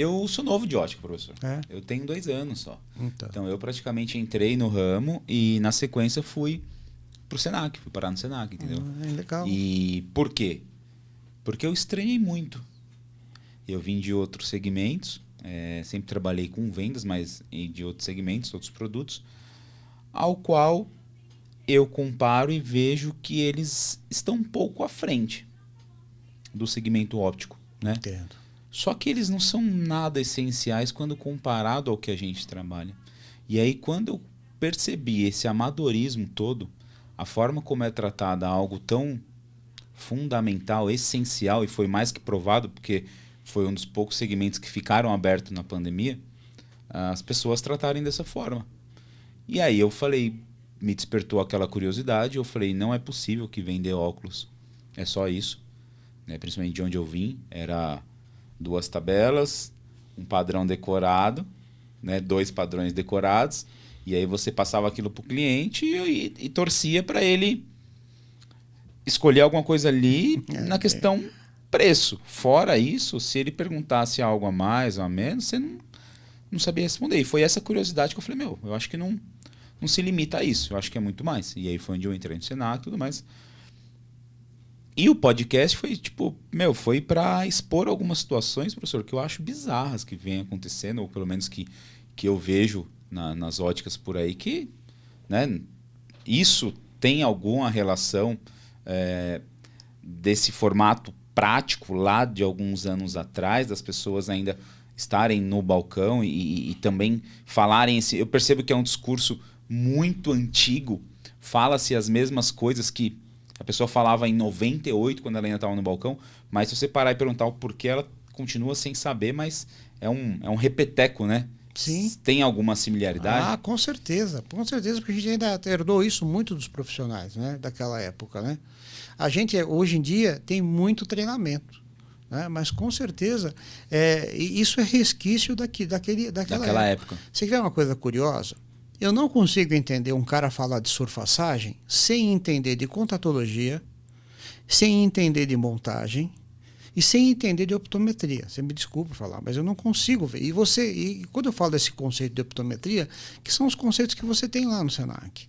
Eu sou novo de ótica, professor. É? Eu tenho 2 anos só. Então. Então, eu praticamente entrei no ramo e, na sequência, fui pro Senac. Fui parar no Senac, entendeu? Legal. E por quê? Porque eu estranhei muito. Eu vim de outros segmentos, sempre trabalhei com vendas, mas de outros segmentos, outros produtos, ao qual eu comparo e vejo que eles estão um pouco à frente do segmento óptico, né? Entendo. Só que eles não são nada essenciais quando comparado ao que a gente trabalha. E aí, quando eu percebi esse amadorismo todo, a forma como é tratada algo tão fundamental, essencial, e foi mais que provado, porque foi um dos poucos segmentos que ficaram abertos na pandemia, as pessoas tratarem dessa forma. E aí eu falei, me despertou aquela curiosidade, eu falei, não é possível que vender óculos é só isso, né? Principalmente de onde eu vim, era 2 tabelas, um padrão decorado, né? 2 padrões decorados, e aí você passava aquilo para o cliente e torcia para ele escolher alguma coisa ali na questão preço. Fora isso, se ele perguntasse algo a mais ou a menos, você não sabia responder. E foi essa curiosidade que eu falei, eu acho que não se limita a isso, eu acho que é muito mais. E aí foi onde eu entrei no Senac e tudo mais. E o podcast foi, foi para expor algumas situações, professor, que eu acho bizarras que vem acontecendo, ou pelo menos que eu vejo nas óticas por aí, que, né, isso tem alguma relação desse formato prático lá de alguns anos atrás, das pessoas ainda estarem no balcão e também falarem eu percebo que é um discurso muito antigo, fala-se as mesmas coisas que a pessoa falava em 98, quando ela ainda estava no balcão, mas se você parar e perguntar o porquê, ela continua sem saber, mas é um repeteco, né? Sim. Tem alguma similaridade? Ah, com certeza, porque a gente ainda herdou isso muito dos profissionais, né, daquela época, né? A gente, hoje em dia, tem muito treinamento, né? Mas com certeza, isso é resquício daquela época. Você quer uma coisa curiosa? Eu não consigo entender um cara falar de surfaçagem sem entender de contatologia, sem entender de montagem e sem entender de optometria. Você me desculpa falar, mas eu não consigo ver. E quando eu falo desse conceito de optometria, que são os conceitos que você tem lá no Senac.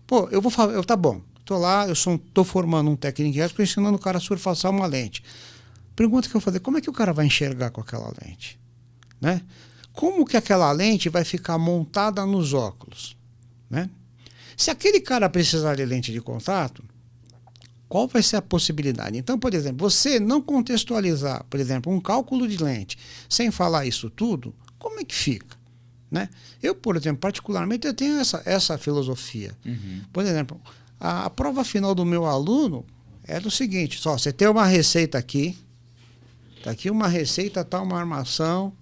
Pô, eu vou falar, tá bom, estou lá, estou formando um técnico, estou ensinando o cara a surfaçar uma lente. Pergunta que eu vou fazer, como é que o cara vai enxergar com aquela lente? Né? Como que aquela lente vai ficar montada nos óculos? Né? Se aquele cara precisar de lente de contato, qual vai ser a possibilidade? Então, por exemplo, você não contextualizar, por exemplo, um cálculo de lente sem falar isso tudo, como é que fica? Né? Eu, por exemplo, particularmente, eu tenho essa filosofia. Uhum. Por exemplo, a prova final do meu aluno era o seguinte, só, você tem uma receita aqui, tá aqui uma receita, tá uma armação.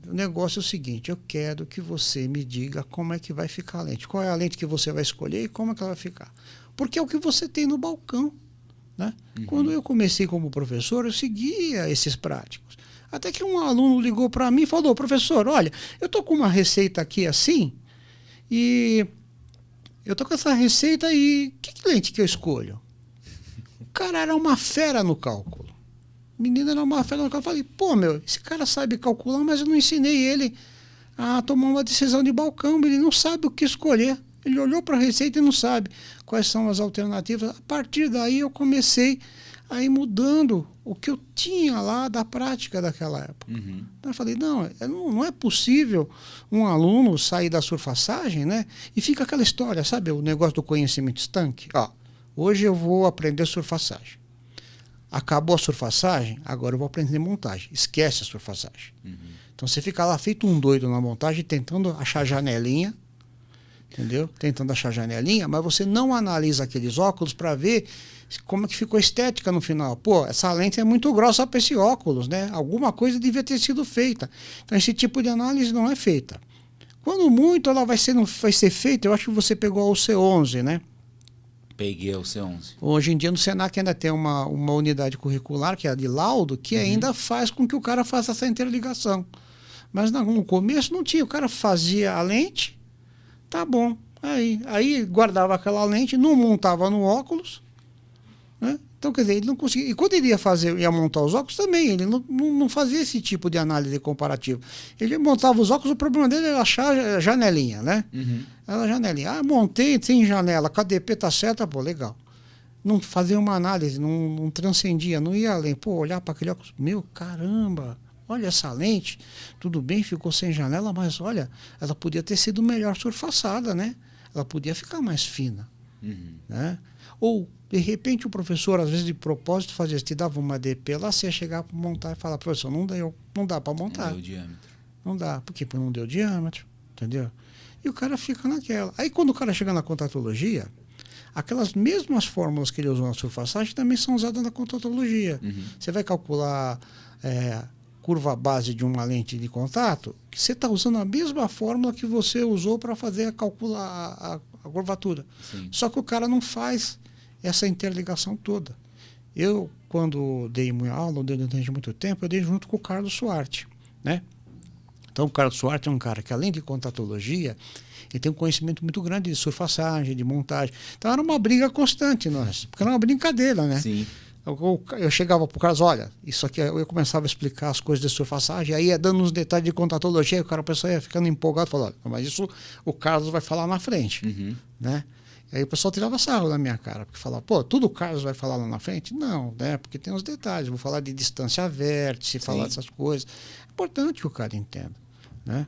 O negócio é o seguinte, eu quero que você me diga como é que vai ficar a lente. Qual é a lente que você vai escolher e como é que ela vai ficar. Porque é o que você tem no balcão. Né? Uhum. Quando eu comecei como professor, eu seguia esses práticos. Até que um aluno ligou para mim e falou, professor, olha, eu estou com uma receita aqui assim, e eu estou com essa receita e que lente que eu escolho? O cara era uma fera no cálculo. O menino era uma fera no cálculo. Eu falei, pô, esse cara sabe calcular, mas eu não ensinei ele a tomar uma decisão de balcão, ele não sabe o que escolher. Ele olhou para a receita e não sabe quais são as alternativas. A partir daí eu comecei a ir mudando o que eu tinha lá da prática daquela época. Uhum. Eu falei, não é possível um aluno sair da surfaçagem, né? E fica aquela história, sabe, o negócio do conhecimento estanque. Ó, hoje eu vou aprender surfaçagem. Acabou a surfaçagem, agora eu vou aprender montagem. Esquece a surfaçagem. Uhum. Então você fica lá feito um doido na montagem, tentando achar janelinha, entendeu? Tentando achar janelinha, mas você não analisa aqueles óculos para ver como é que ficou a estética no final. Pô, essa lente é muito grossa para esse óculos, né? Alguma coisa devia ter sido feita. Então esse tipo de análise não é feita. Quando muito ela vai ser feita, eu acho que você pegou a UC11, né? Peguei o C11. Hoje em dia no Senac ainda tem uma unidade curricular, que é a de laudo, que ainda faz com que o cara faça essa interligação. Mas no começo não tinha. O cara fazia a lente, tá bom. Aí guardava aquela lente, não montava no óculos, né? Então, quer dizer, ele não conseguia. E quando ele ia montar os óculos também, ele não fazia esse tipo de análise comparativa. Ele montava os óculos, o problema dele era achar a janelinha, né? Uhum. Era a janelinha. Ah, montei, tem janela, a KDP tá certa, pô, legal. Não fazia uma análise, não transcendia, não ia além. Pô, olhar para aquele óculos, meu, caramba, olha essa lente, tudo bem, ficou sem janela, mas olha, ela podia ter sido melhor surfaçada, né? Ela podia ficar mais fina, né? Ou, de repente, o professor, às vezes, de propósito, fazia isso, te dava uma DP lá, você ia chegar para montar e falar, professor, não dá para montar. Não deu diâmetro. Não dá, porque não deu diâmetro, entendeu? E o cara fica naquela. Aí, quando o cara chega na contatologia, aquelas mesmas fórmulas que ele usou na surfaçagem também são usadas na contatologia. Você vai calcular curva base de uma lente de contato, que você está usando a mesma fórmula que você usou para fazer calcular a curvatura. Sim. Só que o cara não faz essa interligação toda. Eu, quando dei minha aula, durante muito tempo, eu dei junto com o Carlos Suarte, né? Então, o Carlos Suarte é um cara que, além de contatologia, ele tem um conhecimento muito grande de surfaçagem, de montagem. Então, era uma briga constante, porque era uma brincadeira, né? Sim. Eu chegava para o Carlos, olha, isso aqui, eu começava a explicar as coisas de surfaçagem, aí ia dando uns detalhes de contatologia, e o cara, a pessoa ia ficando empolgado, falando, mas isso o Carlos vai falar na frente, né? E aí o pessoal tirava sarro da minha cara, porque falava, pô, tudo o Carlos vai falar lá na frente? Não, né? Porque tem os detalhes, vou falar de distância vértice, falar dessas coisas. É importante que o cara entenda, né?